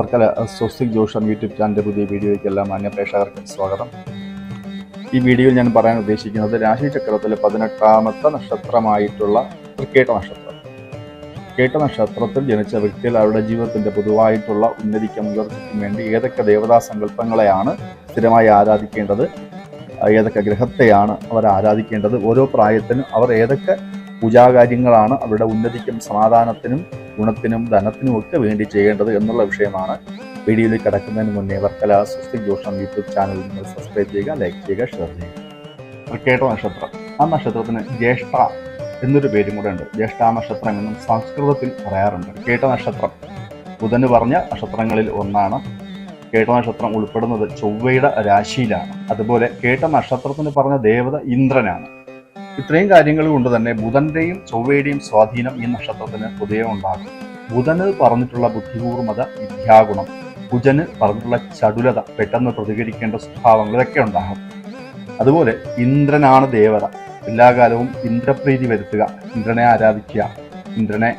Varkala Swastik ജോഷം YouTube ചാനലിൻ്റെ പുതിയ വീഡിയോയ്ക്ക് എല്ലാ മാന്യ പ്രേക്ഷകർക്കും സ്വാഗതം. ഈ വീഡിയോയിൽ ഞാൻ പറയാൻ ഉദ്ദേശിക്കുന്നത് രാശിചക്രത്തിലെ 18ാമത്തെ നക്ഷത്രമായിട്ടുള്ള തൃക്കേട്ട നക്ഷത്രം. കേട്ട നക്ഷത്രത്തിൽ ജനിച്ച വ്യക്തികൾ അവരുടെ ജീവിതത്തിൻ്റെ പൊതുവായിട്ടുള്ള ഉന്നതിക്കും ഉയർച്ചയ്ക്കും വേണ്ടി ഏതൊക്കെ ദേവതാ സങ്കല്പങ്ങളെയാണ് സ്ഥിരമായി ആരാധിക്കേണ്ടത്, ഏതൊക്കെ ഗ്രഹത്തെയാണ് അവർ ആരാധിക്കേണ്ടത്, ഓരോ പ്രായത്തിനും അവർ ഏതൊക്കെ പൂജാകാര്യങ്ങളാണ് അവരുടെ ഉന്നതിക്കും സമാധാനത്തിനും ഗുണത്തിനും ധനത്തിനും ഒക്കെ വേണ്ടി ചെയ്യേണ്ടത് എന്നുള്ള വിഷയമാണ്. വീഡിയോയിലേക്ക് കടക്കുന്നതിന് മുന്നേ വർക്കല സ്വസ്തിക് ജോഷം യൂട്യൂബ് ചാനൽ നിങ്ങൾ സബ്സ്ക്രൈബ് ചെയ്യുക, ലൈക്ക് ചെയ്യുക, ഷെയർ ചെയ്യുക. കേട്ട നക്ഷത്രം, ആ നക്ഷത്രത്തിന് ജ്യേഷ്ഠ എന്നൊരു പേരും കൂടെ ഉണ്ട്. ജ്യേഷ്ഠ നക്ഷത്രം എന്നും സംസ്കൃതത്തിൽ പറയാറുണ്ട്. കേട്ട നക്ഷത്രം ബുധന് പറഞ്ഞ നക്ഷത്രങ്ങളിൽ ഒന്നാണ്. കേട്ട നക്ഷത്രം ഉൾപ്പെടുന്നത് ചൊവ്വയുടെ രാശിയിലാണ്. അതുപോലെ കേട്ട നക്ഷത്രത്തിന് പറഞ്ഞ ദേവത ഇന്ദ്രനാണ്. ഇത്രയും കാര്യങ്ങൾ കൊണ്ട് തന്നെ ബുധന്റെയും ചൊവ്വയുടെയും സ്വാധീനം ഈ നക്ഷത്രത്തിന് പൊതുവെ ഉണ്ടാകും. ബുധന് പറഞ്ഞിട്ടുള്ള ബുദ്ധിപൂർവ്വത, വിദ്യാഗുണം, കുജന് പറഞ്ഞിട്ടുള്ള ചടുലത, പെട്ടെന്ന് പ്രതികരിക്കേണ്ട സ്വഭാവങ്ങൾ ഇതൊക്കെ ഉണ്ടാകും. അതുപോലെ ഇന്ദ്രനാണ് ദേവത. എല്ലാ കാലവും ഇന്ദ്രപ്രീതി വരുത്തുക, ഇന്ദ്രനെ ആരാധിക്കുക, ഇന്ദ്രനെ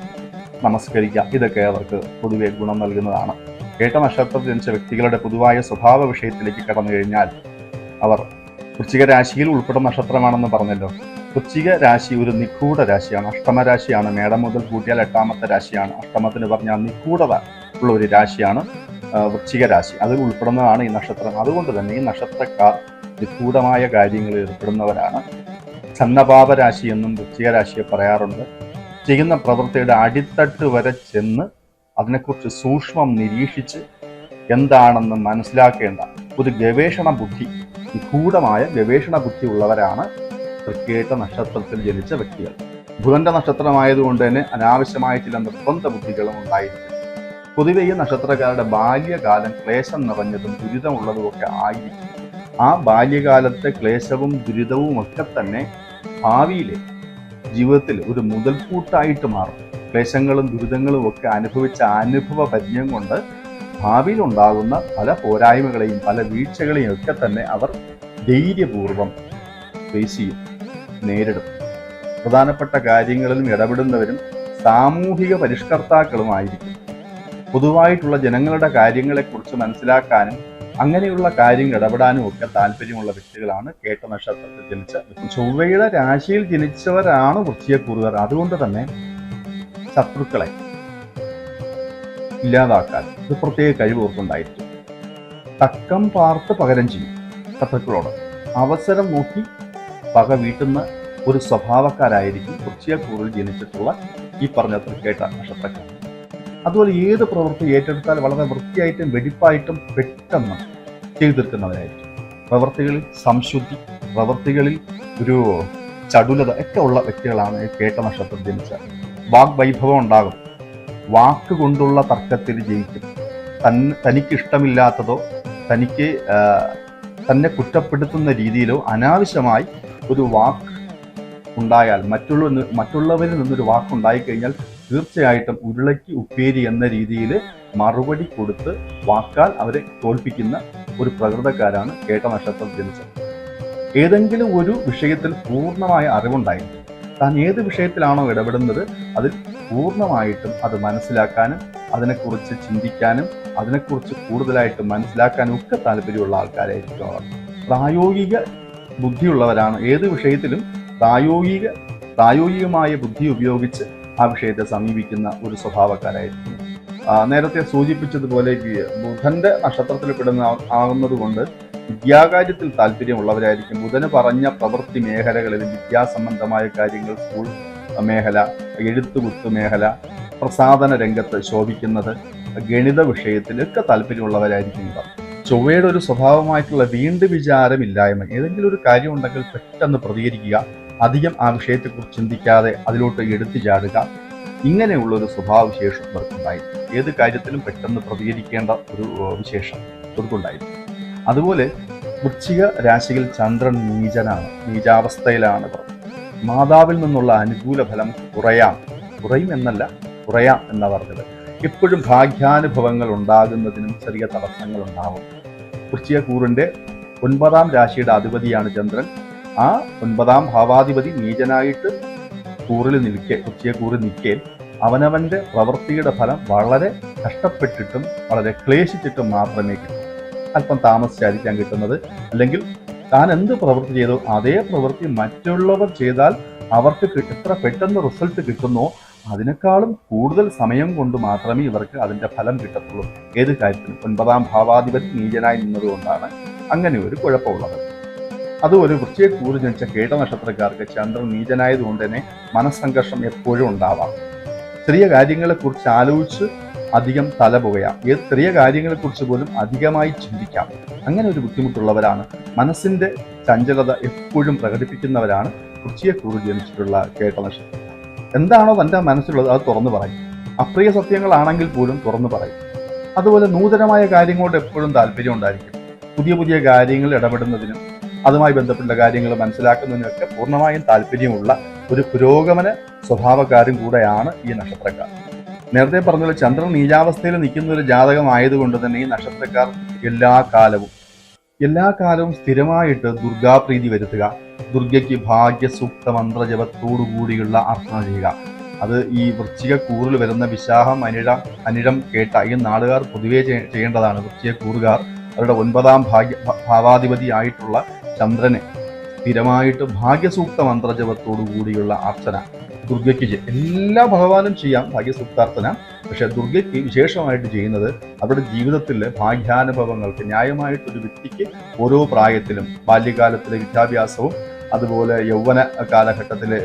നമസ്കരിക്കുക, ഇതൊക്കെ അവർക്ക് പൊതുവെ ഗുണം നൽകുന്നതാണ്. കേട്ട നക്ഷത്രത്തിൽ ജനിച്ച വ്യക്തികളുടെ പൊതുവായ സ്വഭാവ വിഷയത്തിലേക്ക് കടന്നു കഴിഞ്ഞാൽ അവർ വൃശ്ചിക രാശിയിൽ ഉൾപ്പെടുന്ന നക്ഷത്രമാണെന്ന് പറഞ്ഞല്ലോ. വൃശ്ചിക രാശി ഒരു നിഗൂഢ രാശിയാണ്, അഷ്ടമരാശിയാണ്. മേടം മുതൽ കൂട്ടിയാൽ 8ാമത്തെ രാശിയാണ്. അഷ്ടമത്തിന് പറഞ്ഞാൽ നിഗൂഢത ഉള്ള ഒരു രാശിയാണ് വൃശ്ചിക രാശി. അതിൽ ഉൾപ്പെടുന്നതാണ് ഈ നക്ഷത്രം. അതുകൊണ്ട് തന്നെ ഈ നക്ഷത്രക്കാർ നിഗൂഢമായ കാര്യങ്ങളിൽ ഏർപ്പെടുന്നവരാണ്. ഛന്നപാപ രാശി എന്നും വൃശ്ചിക രാശിയെ പറയാറുണ്ട്. ചെയ്യുന്ന പ്രവൃത്തിയുടെ അടിത്തട്ട് വരെ ചെന്ന് അതിനെക്കുറിച്ച് സൂക്ഷ്മം നിരീക്ഷിച്ച് എന്താണെന്ന് മനസ്സിലാക്കേണ്ട ഒരു ഗവേഷണ ബുദ്ധി, നിഗൂഢമായ ഗവേഷണ ബുദ്ധി ഉള്ളവരാണ് തൃക്കേട്ട നക്ഷത്രത്തിൽ ജനിച്ച വ്യക്തികൾ. ബുധന്റെ നക്ഷത്രമായതുകൊണ്ട് തന്നെ അനാവശ്യമായ ചില നിർബന്ധ ബുദ്ധികളും ഉണ്ടായിരിക്കും. പൊതുവെ ഈ നക്ഷത്രക്കാരുടെ ബാല്യകാലം ക്ലേശം നിറഞ്ഞതും ദുരിതമുള്ളതും ഒക്കെ ആയിരിക്കും. ആ ബാല്യകാലത്തെ ക്ലേശവും ദുരിതവും ഒക്കെ തന്നെ ഭാവിയിലെ ജീവിതത്തിൽ ഒരു മുതൽക്കൂട്ടായിട്ട് മാറും. ക്ലേശങ്ങളും ദുരിതങ്ങളും ഒക്കെ അനുഭവിച്ച അനുഭവ പരിചയം കൊണ്ട് ഭാവിയിൽ ഉണ്ടാകുന്ന പല പോരായ്മകളെയും പല വീഴ്ചകളെയും ഒക്കെ തന്നെ അവർ ധൈര്യപൂർവം ഫേസ് ചെയ്യും, നേരിടും. പ്രധാനപ്പെട്ട കാര്യങ്ങളിലും ഇടപെടുന്നവരും സാമൂഹിക പരിഷ്കർത്താക്കളുമായിരിക്കും. പൊതുവായിട്ടുള്ള ജനങ്ങളുടെ കാര്യങ്ങളെക്കുറിച്ച് മനസ്സിലാക്കാനും അങ്ങനെയുള്ള കാര്യങ്ങൾ ഇടപെടാനും ഒക്കെ താല്പര്യമുള്ള വ്യക്തികളാണ് കേട്ട നക്ഷത്രത്തിൽ ജനിച്ച. ചൊവ്വയുടെ രാശിയിൽ ജനിച്ചവരാണ് വൃശ്ചികക്കൂറുകാർ. അതുകൊണ്ട് തന്നെ ശത്രുക്കളെ ഇല്ലാതാക്കാൻ ഒരു പ്രത്യേക കഴിവുണ്ടായിരിക്കും. തക്കം പാർത്ത് പകരം ചെയ്യും. ശത്രുക്കളോട് അവസരം നോക്കി പക വീട്ടുന്ന ഒരു സ്വഭാവക്കാരായിരിക്കും വൃശ്ചികക്കൂറിൽ ജനിച്ചിട്ടുള്ള ഈ പറഞ്ഞ തൃക്കേട്ട നക്ഷത്രക്കാർ. അതുപോലെ ഏത് പ്രവൃത്തി ഏറ്റെടുത്താൽ വളരെ വൃത്തിയായിട്ടും വെടിപ്പായിട്ടും പെട്ടെന്ന് ചെയ്തു തീർക്കുന്നവരായിരിക്കും. പ്രവൃത്തികളിൽ സംശുദ്ധി, പ്രവൃത്തികളിൽ ഒരു ചടുലത ഒക്കെ ഉള്ള വ്യക്തികളാണ് കേട്ട നക്ഷത്രം ജനിച്ച. വാഗ്വൈഭവം ഉണ്ടാകും. വാക്കുകൊണ്ടുള്ള തർക്കത്തിൽ ജയിക്കും. തനിക്കിഷ്ടമില്ലാത്തതോ തന്നെ കുറ്റപ്പെടുത്തുന്ന രീതിയിലോ അനാവശ്യമായി ഒരു വാക്ക് ഉണ്ടായാൽ, മറ്റുള്ളവരിൽ നിന്നൊരു വാക്കുണ്ടായിക്കഴിഞ്ഞാൽ തീർച്ചയായിട്ടും ഉരുളയ്ക്ക് ഉപ്പേരി എന്ന രീതിയിൽ മറുപടി കൊടുത്ത് വാക്കാൽ അവരെ തോൽപ്പിക്കുന്ന ഒരു പ്രകൃതക്കാരാണ് കേട്ട നക്ഷത്രം ജനിച്ചത്. ഏതെങ്കിലും ഒരു വിഷയത്തിൽ പൂർണ്ണമായ അറിവുണ്ടായിരിക്കും. താൻ ഏത് വിഷയത്തിലാണോ ഇടപെടുന്നത് അതിൽ പൂർണ്ണമായിട്ടും അത് മനസ്സിലാക്കാനും അതിനെക്കുറിച്ച് ചിന്തിക്കാനും അതിനെക്കുറിച്ച് കൂടുതലായിട്ട് മനസ്സിലാക്കാനും ഒക്കെ താല്പര്യമുള്ള ആൾക്കാരായിരിക്കും അവർ. പ്രായോഗിക ബുദ്ധിയുള്ളവരാണ്. ഏത് വിഷയത്തിലും പ്രായോഗികമായ ബുദ്ധി ഉപയോഗിച്ച് ആ വിഷയത്തെ സമീപിക്കുന്ന ഒരു സ്വഭാവക്കാരായിരിക്കും. നേരത്തെ സൂചിപ്പിച്ചതുപോലെ ബുധന്റെ നക്ഷത്രത്തിൽ ആകുന്നത് കൊണ്ട് വിദ്യാകാര്യത്തിൽ താല്പര്യമുള്ളവരായിരിക്കും. ബുധന് പറഞ്ഞ പ്രവൃത്തി മേഖലകളിൽ വിദ്യാസംബന്ധമായ കാര്യങ്ങൾ, സ്കൂൾ മേഖല, എഴുത്തുകുത്ത് മേഖല, പ്രസാധന രംഗത്ത് ശോഭിക്കുന്നത്, ഗണിത വിഷയത്തിലൊക്കെ താല്പര്യമുള്ളവരായിരിക്കും ഇവർ. ചൊവ്വയുടെ ഒരു സ്വഭാവമായിട്ടുള്ള വീണ്ടും വിചാരമില്ലായ്മ. ഏതെങ്കിലും ഒരു കാര്യം ഉണ്ടെങ്കിൽ പെട്ടെന്ന് പ്രതികരിക്കുക, അധികം ആ വിഷയത്തെക്കുറിച്ച് ചിന്തിക്കാതെ അതിലോട്ട് എടുത്തു ചാടുക, ഇങ്ങനെയുള്ള ഒരു സ്വഭാവവിശേഷം ഇവർക്കുണ്ടായിരിക്കും. ഏത് കാര്യത്തിലും പെട്ടെന്ന് പ്രതികരിക്കേണ്ട ഒരു വിശേഷം ഇവർക്കുണ്ടായിരിക്കും. അതുപോലെ വൃശ്ചിക രാശിയിൽ ചന്ദ്രൻ നീചാവസ്ഥയിലാണ് ഇവർ. മാതാവിൽ നിന്നുള്ള അനുകൂല ഫലം കുറയും എന്നാ പറഞ്ഞത്. എപ്പോഴും ഭാഗ്യാനുഭവങ്ങൾ ഉണ്ടാകുന്നതിനും ചെറിയ തടസ്സങ്ങൾ ഉണ്ടാവും. വൃശ്ചികക്കൂറിന്റെ 9ാം രാശിയുടെ അധിപതിയാണ് ചന്ദ്രൻ. ആ 9ാം ഭാവാധിപതി നീചനായിട്ട് വൃശ്ചികക്കൂറിൽ നിൽക്കെ അവനവൻ്റെ പ്രവൃത്തിയുടെ ഫലം വളരെ കഷ്ടപ്പെട്ടിട്ടും വളരെ ക്ലേശിച്ചിട്ടും മാത്രമേ കിട്ടൂ. അല്പം താമസിച്ചായിരിക്കാം കിട്ടുന്നത്. അല്ലെങ്കിൽ താൻ എന്ത് പ്രവൃത്തി ചെയ്തോ അതേ പ്രവൃത്തി മറ്റുള്ളവർ ചെയ്താൽ അവർക്ക് എത്ര പെട്ടെന്ന് റിസൾട്ട് കിട്ടുന്നോ അതിനേക്കാളും കൂടുതൽ സമയം കൊണ്ട് മാത്രമേ ഇവർക്ക് അതിൻ്റെ ഫലം കിട്ടത്തുള്ളൂ. ഏത് കാര്യത്തിലും 9ാം ഭാവാധിപതി നീചനായി നിന്നതുകൊണ്ടാണ് അങ്ങനെ ഒരു കുഴപ്പമുള്ളത്. അതുപോലെ വൃശ്ചികക്കൂറിൽ ജനിച്ച കേട്ട നക്ഷത്രക്കാർക്ക് ചന്ദ്രൻ നീചനായതുകൊണ്ട് തന്നെ മനസ്സംഘർഷം എപ്പോഴും ഉണ്ടാവാം. ചെറിയ കാര്യങ്ങളെക്കുറിച്ച് ആലോചിച്ച് അധികം തലപുകയാം. ഏത് ചെറിയ കാര്യങ്ങളെക്കുറിച്ച് പോലും അധികമായി ചിന്തിക്കാം. അങ്ങനെ ഒരു ബുദ്ധിമുട്ടുള്ളവരാണ്. മനസ്സിന്റെ ചഞ്ചലത എപ്പോഴും പ്രകടിപ്പിക്കുന്നവരാണ് വൃശ്ചികക്കൂറിൽ ജനിച്ചിട്ടുള്ള കേട്ട നക്ഷത്രം. എന്താണോ തൻ്റെ മനസ്സിലുള്ളത് അത് തുറന്നു പറയും. അപ്രിയ സത്യങ്ങളാണെങ്കിൽ പോലും തുറന്നു പറയും. അതുപോലെ നൂതനമായ കാര്യങ്ങളോട് എപ്പോഴും താല്പര്യം ഉണ്ടായിരിക്കും. പുതിയ പുതിയ കാര്യങ്ങൾ ഇടപെടുന്നതിനും അതുമായി ബന്ധപ്പെട്ട കാര്യങ്ങൾ മനസ്സിലാക്കുന്നതിനൊക്കെ പൂർണ്ണമായും താല്പര്യമുള്ള ഒരു പുരോഗമന സ്വഭാവക്കാരും കൂടെയാണ് ഈ നക്ഷത്രക്കാർ. നേരത്തെ പറഞ്ഞ ചന്ദ്രൻ നീചാവസ്ഥയിൽ നിൽക്കുന്ന ഒരു ജാതകമായതുകൊണ്ട് തന്നെ ഈ നക്ഷത്രക്കാർ എല്ലാ കാലവും സ്ഥിരമായിട്ട് ദുർഗാപ്രീതി വരുത്തുക, ദുർഗയ്ക്ക് ഭാഗ്യസൂക്ത മന്ത്രജപത്തോടു കൂടിയുള്ള അർച്ചന ചെയ്യുക. അത് ഈ വൃശ്ചികക്കൂറിൽ വരുന്ന വിശാഖം, അനിഴം, കേട്ട ഈ നാളുകാർ പൊതുവെ ചെയ്യേണ്ടതാണ്. വൃശ്ചികക്കൂറുകാർ അവരുടെ 9ാം ഭാവാധിപതി ആയിട്ടുള്ള ചന്ദ്രനെ സ്ഥിരമായിട്ട് ഭാഗ്യസൂക്ത മന്ത്രജപത്തോടു കൂടിയുള്ള അർച്ചന ദുർഗയ്ക്ക് എല്ലാ ഭഗവാനും ചെയ്യാം ഭാഗ്യസൂക്താർച്ചന. പക്ഷെ ദുർഗയ്ക്ക് വിശേഷമായിട്ട് ചെയ്യുന്നത് അവരുടെ ജീവിതത്തിലെ ഭാഗ്യാനുഭവങ്ങൾക്ക് ന്യായമായിട്ടൊരു വ്യക്തിക്ക് ഓരോ പ്രായത്തിലും ബാല്യകാലത്തിലെ വിദ്യാഭ്യാസവും അതുപോലെ യൗവന കാലഘട്ടത്തിലെ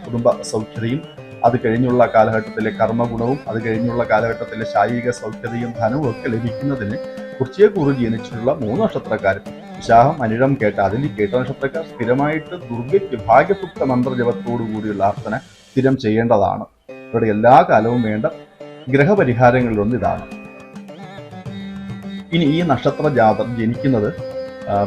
കുടുംബ സൗഖ്യതയും അത് കഴിഞ്ഞുള്ള കാലഘട്ടത്തിലെ കർമ്മഗുണവും അത് കഴിഞ്ഞുള്ള കാലഘട്ടത്തിലെ ശാരീരിക സൗഖ്യതയും ധനവും ഒക്കെ ലഭിക്കുന്നതിന് വൃശ്ചികക്കൂറിൽ ജനിച്ചിട്ടുള്ള 3 നക്ഷത്രക്കാരും വിശാഖം, അനിഴം, കേട്ട അതിൽ കേട്ട നക്ഷത്രക്കാർ സ്ഥിരമായിട്ട് ദുർഗയ്ക്ക് ഭാഗ്യസൂക്ത മന്ത്രജപത്തോടു കൂടിയുള്ള അർച്ചന സ്ഥിരം ചെയ്യേണ്ടതാണ്. ഇവിടെ എല്ലാ കാലവും വേണ്ട ഗ്രഹപരിഹാരങ്ങളിലൊന്ന് ഇതാണ്. ഇനി ഈ നക്ഷത്ര ജാതം ജനിക്കുന്നത്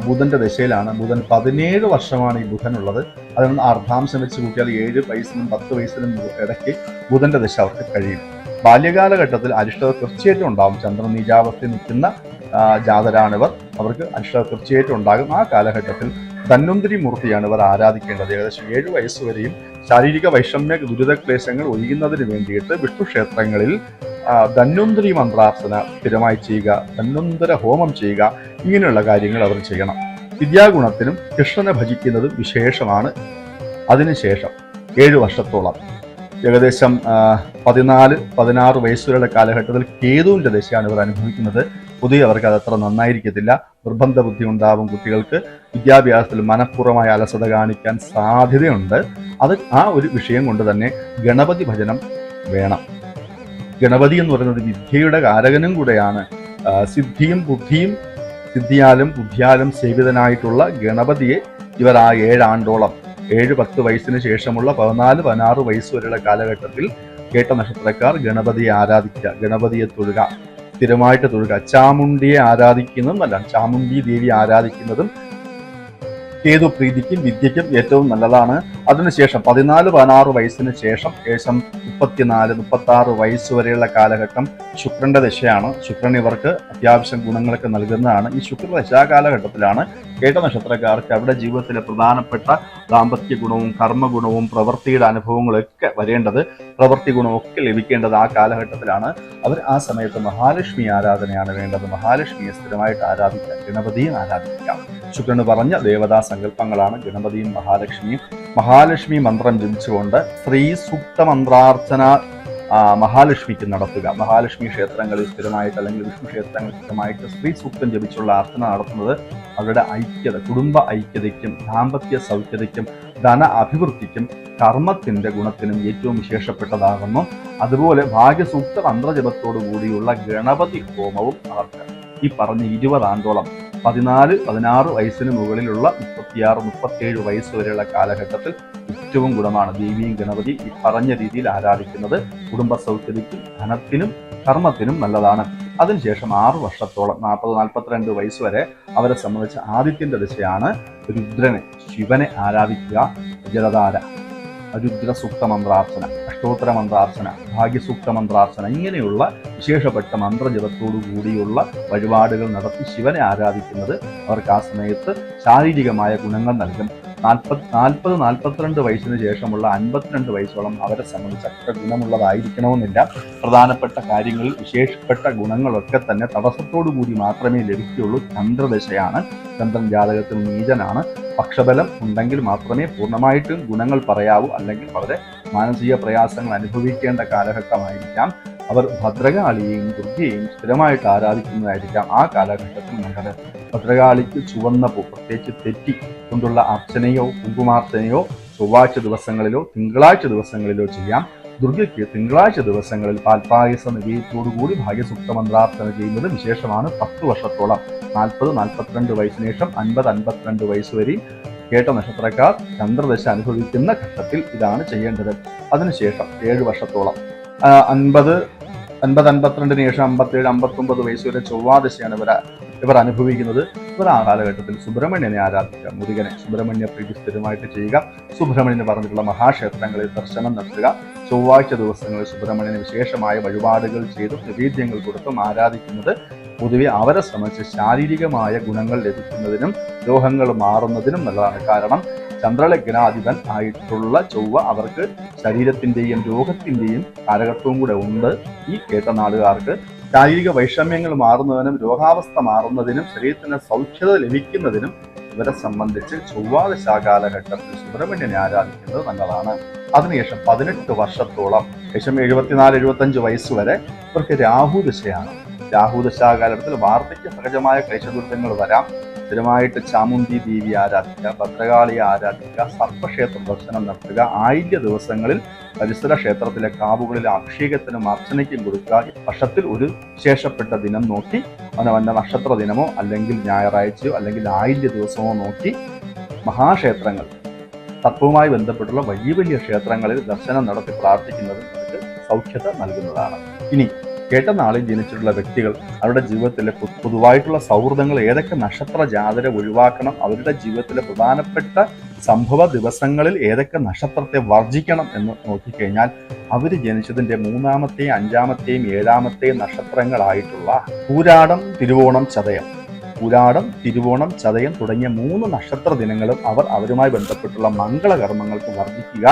ബുധന്റെ ദശയിലാണ്. ബുധൻ 17 വർഷമാണ് ഈ ബുധനുള്ളത്. അതുകൊണ്ട് അർദ്ധാംശം വെച്ച് കൂട്ടിയാൽ 7 വയസ്സിനും 10 വയസ്സിനും ഇടയ്ക്ക് ബുധന്റെ ദശ അവർക്ക് കഴിയും. ബാല്യകാലഘട്ടത്തിൽ അരിഷ്ടത തീർച്ചയായിട്ടും ഉണ്ടാകും. ചന്ദ്രൻ നീചാവസ്ഥയിൽ നിൽക്കുന്ന ജാതരാണിവർ. അവർക്ക് അരിഷ്ടത തീർച്ചയായിട്ടും ഉണ്ടാകും. ആ കാലഘട്ടത്തിൽ ധന്വന്തരി മൂർത്തിയാണ് ഇവർ ആരാധിക്കേണ്ടത്. ഏകദേശം 7 വയസ്സുവരെയും ശാരീരിക വൈഷമ്യ ദുരിതക്ലേശങ്ങൾ ഒഴിയുന്നതിന് വേണ്ടിയിട്ട് വിഷ്ണു ക്ഷേത്രങ്ങളിൽ ധന്വന്തരി മന്ത്രാർച്ചന സ്ഥിരമായി ചെയ്യുക, ധന്വന്തര ഹോമം ചെയ്യുക, ഇങ്ങനെയുള്ള കാര്യങ്ങൾ അവർ ചെയ്യണം. വിദ്യാഗുണത്തിനും കൃഷ്ണനെ ഭജിക്കുന്നതും വിശേഷമാണ്. അതിനുശേഷം 7 വർഷത്തോളം ഏകദേശം 14-16 വയസ്സുകളുടെ കാലഘട്ടത്തിൽ കേതുവിന്റെ ദശയാണ് ഇവർ അനുഭവിക്കുന്നത്. പൊതുവെ അവർക്ക് അതത്ര നന്നായിരിക്കത്തില്ല. നിർബന്ധ ബുദ്ധി ഉണ്ടാവും. കുട്ടികൾക്ക് വിദ്യാഭ്യാസത്തിൽ മനഃപൂർവ്വമായ അലസത കാണിക്കാൻ സാധ്യതയുണ്ട്. അത് ആ ഒരു വിഷയം കൊണ്ട് തന്നെ ഗണപതി ഭജനം വേണം. ഗണപതി എന്ന് പറയുന്നത് വിദ്യയുടെ കാരകനും കൂടെയാണ്. സിദ്ധിയാലും ബുദ്ധിയാലും സേവിതനായിട്ടുള്ള ഗണപതിയെ ഇവർ ആ 7 ആണ്ടോളം 7-10 വയസ്സിന് ശേഷമുള്ള 14-16 വയസ്സ് വരെയുള്ള കാലഘട്ടത്തിൽ കേട്ട നക്ഷത്രക്കാർ ഗണപതിയെ ആരാധിക്കുക, ഗണപതിയെ തൊഴുക, സ്ഥിരമായിട്ട് തൊഴുക. ചാമുണ്ടിയെ ആരാധിക്കുന്നതും നല്ലതാണ്. ചാമുണ്ടി ദേവി ആരാധിക്കുന്നതും കേതു പ്രീതിക്കും വിദ്യയ്ക്കും ഏറ്റവും നല്ലതാണ്. അതിനുശേഷം 14-16 വയസ്സിന് ശേഷം ഏകദേശം 34-36 വയസ്സ് വരെയുള്ള കാലഘട്ടം ശുക്രന്റെ ദശയാണ്. ശുക്രൻ ഇവർക്ക് അത്യാവശ്യം ഗുണങ്ങളൊക്കെ നൽകുന്നതാണ്. ഈ ശുക്രദശാ കാലഘട്ടത്തിലാണ് കേട്ട നക്ഷത്രക്കാർക്ക് അവരുടെ ജീവിതത്തിലെ പ്രധാനപ്പെട്ട ദാമ്പത്യ ഗുണവും കർമ്മഗുണവും പ്രവൃത്തിയുടെ അനുഭവങ്ങളൊക്കെ വരേണ്ടത്, പ്രവൃത്തി ഗുണമൊക്കെ ലഭിക്കേണ്ടത് ആ കാലഘട്ടത്തിലാണ്. അവർ ആ സമയത്ത് മഹാലക്ഷ്മി ആരാധനയാണ് വേണ്ടത്. മഹാലക്ഷ്മിയെ സ്ഥിരമായിട്ട് ആരാധിക്കാം, ഗണപതിയും ആരാധിക്കാം. ശുക്രന് പറഞ്ഞ ദേവതാ സങ്കല്പങ്ങളാണ് ഗണപതിയും മഹാലക്ഷ്മിയും. മഹാലക്ഷ്മി മന്ത്രം ജപിച്ചുകൊണ്ട് സ്ത്രീ സൂക്ത മന്ത്രാർച്ചന മഹാലക്ഷ്മിക്ക് നടത്തുക. മഹാലക്ഷ്മി ക്ഷേത്രങ്ങളിൽ സ്ഥിരമായിട്ട് അല്ലെങ്കിൽ വിഷ്ണു ക്ഷേത്രങ്ങളിൽ സ്ഥിരമായിട്ട് സ്ത്രീ സൂക്തം ജപിച്ചുള്ള അർച്ചന നടത്തുന്നത് അവരുടെ ഐക്യത, കുടുംബ ഐക്യതയ്ക്കും ദാമ്പത്യ സൗഖ്യതയ്ക്കും ധന അഭിവൃദ്ധിക്കും കർമ്മത്തിന്റെ ഗുണത്തിനും ഏറ്റവും വിശേഷപ്പെട്ടതാകുന്നു. അതുപോലെ ഭാഗ്യസൂക്ത മന്ത്രജപത്തോടു കൂടിയുള്ള ഗണപതി ഹോമവും അവർക്ക് ഈ പറഞ്ഞ 20 ആണ്ടോളം 14-16 വയസ്സിന് മുകളിലുള്ള 36-37 വയസ്സ് വരെയുള്ള കാലഘട്ടത്തിൽ ഏറ്റവും ഗുണമാണ്. ദേവിയും ഗണപതി ഈ പറഞ്ഞ രീതിയിൽ ആരാധിക്കുന്നത് കുടുംബ സൗഖ്യതയ്ക്കും ധനത്തിനും കർമ്മത്തിനും നല്ലതാണ്. അതിനുശേഷം 6 വർഷത്തോളം 40-42 വയസ്സ് വരെ അവരെ സംബന്ധിച്ച് ആദിത്യന്റെ ദശയാണ്. രുദ്രനെ, ശിവനെ ആരാധിക്കുക, ജലധാര, രുദ്രസൂക്ത മന്ത്രാർച്ചന, അഷ്ടോത്തര മന്ത്രാർച്ചന, ഭാഗ്യസൂക്ത മന്ത്രാർച്ചന, ഇങ്ങനെയുള്ള വിശേഷപ്പെട്ട മന്ത്രജപത്തോടു കൂടിയുള്ള വഴിപാടുകൾ നടത്തി ശിവനെ ആരാധിക്കുന്നത് അവർക്ക് ആ സമയത്ത് ശാരീരികമായ ഗുണങ്ങൾ നൽകും. 42 വയസ്സിന് ശേഷമുള്ള 52 വയസ്സോളം അവരെ സംബന്ധിച്ച് അത്ര ഗുണമുള്ളതായിരിക്കണമെന്നില്ല. പ്രധാനപ്പെട്ട കാര്യങ്ങളിൽ വിശേഷപ്പെട്ട ഗുണങ്ങളൊക്കെ തന്നെ തടസ്സത്തോടുകൂടി മാത്രമേ ലഭിക്കുകയുള്ളൂ. ചന്ദ്രദശയാണ്, ചന്ദ്രൻ ജാതകത്തിൽ നീചനാണ്. പക്ഷബലം ഉണ്ടെങ്കിൽ മാത്രമേ പൂർണ്ണമായിട്ടും ഗുണങ്ങൾ പറയാവൂ, അല്ലെങ്കിൽ വളരെ മാനസിക പ്രയാസങ്ങൾ അനുഭവിക്കേണ്ട കാലഘട്ടമായിരിക്കാം. അവർ ഭദ്രകാളിയെയും ദുർഗയെയും സ്ഥിരമായിട്ട് ആരാധിക്കുന്നതായിരിക്കാം ആ കാലഘട്ടത്തിൽ നല്ലത്. ഭദ്രകാളിക്ക് ചുവന്ന പൂ, പ്രത്യേകിച്ച് തെറ്റി കൊണ്ടുള്ള അർച്ചനയോ കുങ്കുമാർച്ചനയോ ചൊവ്വാഴ്ച ദിവസങ്ങളിലോ തിങ്കളാഴ്ച ദിവസങ്ങളിലോ ചെയ്യാം. ദുർഗയ്ക്ക് തിങ്കളാഴ്ച ദിവസങ്ങളിൽ പാൽപായസ നിവേദ്യത്തോടുകൂടി ഭാഗ്യസൂക്ത മന്ത്രാർച്ചന ചെയ്യുന്നത് വിശേഷമാണ്. 10 വർഷത്തോളം 40-42 വയസ്സിന് ശേഷം 50-52 വയസ്സ് വരെയും കേട്ട നക്ഷത്രക്കാർ ചന്ദ്രദശ അനുഭവിക്കുന്ന ഘട്ടത്തിൽ ഇതാണ് ചെയ്യേണ്ടത്. അതിനുശേഷം 7 വർഷത്തോളം 50-52 ശേഷം 57-59 വയസ്സ് വരെ ചൊവ്വാദശയാണ് ഇവർ അനുഭവിക്കുന്നത്. ഇവർ ആ കാലഘട്ടത്തിൽ സുബ്രഹ്മണ്യനെ ആരാധിക്കുക, മുരുകനെ സുബ്രഹ്മണ്യ പ്രീതി സ്ഥിരമായിട്ട് ചെയ്യുക, സുബ്രഹ്മണ്യന് പറഞ്ഞിട്ടുള്ള മഹാക്ഷേത്രങ്ങളിൽ ദർശനം നടത്തുക, ചൊവ്വാഴ്ച ദിവസങ്ങളിൽ സുബ്രഹ്മണ്യന് വിശേഷമായ വഴിപാടുകൾ ചെയ്തും നിവേദ്യങ്ങൾ കൊടുത്തും ആരാധിക്കുന്നത് പൊതുവെ അവരെ സംബന്ധിച്ച് ശാരീരികമായ ഗുണങ്ങൾ ലഭിക്കുന്നതിനും രോഗങ്ങൾ മാറുന്നതിനും നല്ലതാണ്. കാരണം ചന്ദ്രലഗ്നാധിപൻ ആയിട്ടുള്ള ചൊവ്വ അവർക്ക് ശരീരത്തിന്റെയും രോഗത്തിന്റെയും കാരകത്വവും കൂടെ ഉണ്ട്. ഈ കേട്ട നാളുകാർക്ക് ശാരീരിക വൈഷമ്യങ്ങൾ മാറുന്നതിനും രോഗാവസ്ഥ മാറുന്നതിനും ശരീരത്തിന് സൗഖ്യത ലഭിക്കുന്നതിനും ഇവരെ സംബന്ധിച്ച് ചൊവ്വാദശ കാലഘട്ടത്തിൽ സുബ്രഹ്മണ്യനെ ആരാധിക്കുന്നത് നല്ലതാണ്. അതിനുശേഷം 18 വർഷത്തോളം ഏകദേശം 74-75 വയസ്സ് വരെ ഇവർക്ക് രാഹുദശയാണ്. രാഹുദശാകാലഘട്ടത്തിൽ വാർദ്ധക്യ സഹജമായ ക്ലേശദുരിതങ്ങൾ വരാം. സ്ഥിരമായിട്ട് ചാമുണ്ഡി ദേവി ആരാധിക്കുക, ഭദ്രകാളിയെ ആരാധിക്കുക, സർപ്പക്ഷേത്ര ദർശനം നടത്തുക, ആയില്യ ദിവസങ്ങളിൽ പരിസര ക്ഷേത്രത്തിലെ കാവുകളിലെ അഭിഷേകത്തിനും അർച്ചനയ്ക്കും കൊടുക്കുക. വർഷത്തിൽ ഒരു വിശേഷപ്പെട്ട ദിനം നോക്കി അവനവന്റെ നക്ഷത്ര ദിനമോ അല്ലെങ്കിൽ ഞായറാഴ്ചയോ അല്ലെങ്കിൽ ആയില്യ ദിവസമോ നോക്കി മഹാക്ഷേത്രങ്ങൾ തത്വവുമായി ബന്ധപ്പെട്ടുള്ള വലിയ വലിയ ക്ഷേത്രങ്ങളിൽ ദർശനം നടത്തി പ്രാർത്ഥിക്കുന്നത് അവർക്ക് സൗഖ്യത നൽകുന്നതാണ്. ഇനി കേട്ട നാളിൽ ജനിച്ചിട്ടുള്ള വ്യക്തികൾ അവരുടെ ജീവിതത്തിലെ പൊതുവായിട്ടുള്ള സൗഹൃദങ്ങൾ ഏതൊക്കെ നക്ഷത്ര ജാതരെ ഒഴിവാക്കണം, അവരുടെ ജീവിതത്തിലെ പ്രധാനപ്പെട്ട സംഭവ ദിവസങ്ങളിൽ ഏതൊക്കെ നക്ഷത്രത്തെ വർജിക്കണം എന്ന് നോക്കിക്കഴിഞ്ഞാൽ അവർ ജനിച്ചതിന്റെ 3-ാമത്തെയും 5-ാമത്തെയും 7-ാമത്തെയും നക്ഷത്രങ്ങളായിട്ടുള്ള പൂരാടം, തിരുവോണം, ചതയം, പൂരാടം, തിരുവോണം, ചതയം തുടങ്ങിയ 3 നക്ഷത്ര ദിനങ്ങളും അവരുമായി ബന്ധപ്പെട്ടുള്ള മംഗളകർമ്മങ്ങൾക്ക് വർജിക്കുക.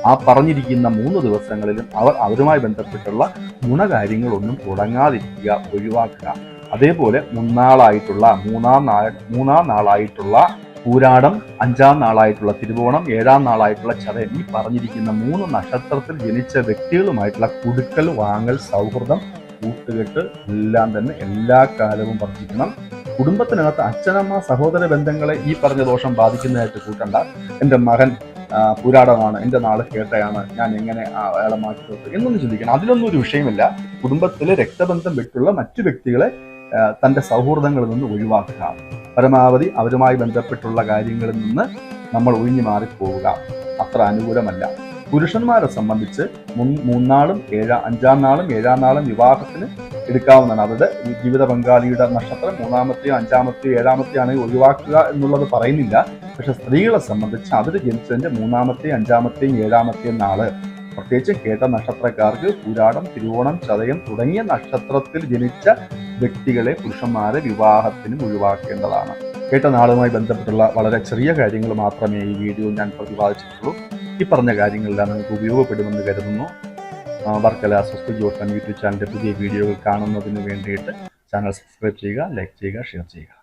ആ പറഞ്ഞിരിക്കുന്ന 3 ദിവസങ്ങളിലും അവരുമായി ബന്ധപ്പെട്ടുള്ള ഗുണകാര്യങ്ങളൊന്നും തുടങ്ങാതിരിക്കുക, ഒഴിവാക്കുക. അതേപോലെ മൂന്നാം നാളായിട്ടുള്ള പൂരാടം, 5-ാം നാളായിട്ടുള്ള തിരുവോണം, 7-ാം നാളായിട്ടുള്ള ചതയം, ഈ പറഞ്ഞിരിക്കുന്ന 3 നക്ഷത്രത്തിൽ ജനിച്ച വ്യക്തികളുമായിട്ടുള്ള കൊടുക്കൽ വാങ്ങൽ, സൗഹൃദം, കൂട്ടുകെട്ട് എല്ലാം തന്നെ എല്ലാ കാലവും വർദ്ധിക്കണം. കുടുംബത്തിനകത്ത് അച്ഛനമ്മ സഹോദര ബന്ധങ്ങളെ ഈ പറഞ്ഞ ദോഷം ബാധിക്കുന്നതായിട്ട് കൂട്ടണ്ട. എൻ്റെ മകൻ പൂരാടമാണ്, എൻ്റെ നാള് കേട്ടയാണ്, ഞാൻ എങ്ങനെ അയാളെ മാറ്റി നിർത്തും എന്നൊന്നും ചിന്തിക്കണം. അതിലൊന്നും ഒരു വിഷയമില്ല. കുടുംബത്തിലെ രക്തബന്ധം വിട്ടുള്ള മറ്റു വ്യക്തികളെ തൻ്റെ സൗഹൃദങ്ങളിൽ നിന്ന് ഒഴിവാക്കുക. പരമാവധി അവരുമായി ബന്ധപ്പെട്ടുള്ള കാര്യങ്ങളിൽ നിന്ന് നമ്മൾ ഒഴിഞ്ഞു മാറിപ്പോവുക. അത്ര അനുകൂലമല്ല. പുരുഷന്മാരെ സംബന്ധിച്ച് 3-ാം നാളും 5-ാം നാളും 7-ാം നാളും വിവാഹത്തിന് എടുക്കാവുന്നതാണ്. അവരുടെ ജീവിത പങ്കാളിയുടെ നക്ഷത്രം 3-ാമത്തെയോ 5-ാമത്തെയോ 7-ാമത്തെയോ ആണെങ്കിൽ ഒഴിവാക്കുക എന്നുള്ളത് പറയുന്നില്ല. പക്ഷെ സ്ത്രീകളെ സംബന്ധിച്ച് അവർ ജനിച്ചതിന്റെ 3-ാമത്തെയും 5-ാമത്തെയും 7-ാമത്തെയും നാള്, പ്രത്യേകിച്ച് കേട്ട നക്ഷത്രക്കാർക്ക് പൂരാടം, തിരുവോണം, ചതയം തുടങ്ങിയ നക്ഷത്രത്തിൽ ജനിച്ച വ്യക്തികളെ, പുരുഷന്മാരെ വിവാഹത്തിന് ഒഴിവാക്കേണ്ടതാണ്. കേട്ട നാളുമായി ബന്ധപ്പെട്ടുള്ള വളരെ ചെറിയ കാര്യങ്ങൾ മാത്രമേ ഈ വീഡിയോ ഞാൻ പ്രതിപാദിച്ചിട്ടുള്ളൂ. ഈ പറഞ്ഞ കാര്യങ്ങളെല്ലാം നിങ്ങൾക്ക് ഉപയോഗപ്പെടുമെന്ന് കരുതുന്നു. വർക്കല സ്വസ്തി ജ്യോത്സ്നം യൂട്യൂബ് ചാനലിന്റെ പുതിയ വീഡിയോകൾ കാണുന്നതിന് വേണ്ടിയിട്ട് ചാനൽ സബ്സ്ക്രൈബ് ചെയ്യുക, ലൈക്ക് ചെയ്യുക, ഷെയർ ചെയ്യുക.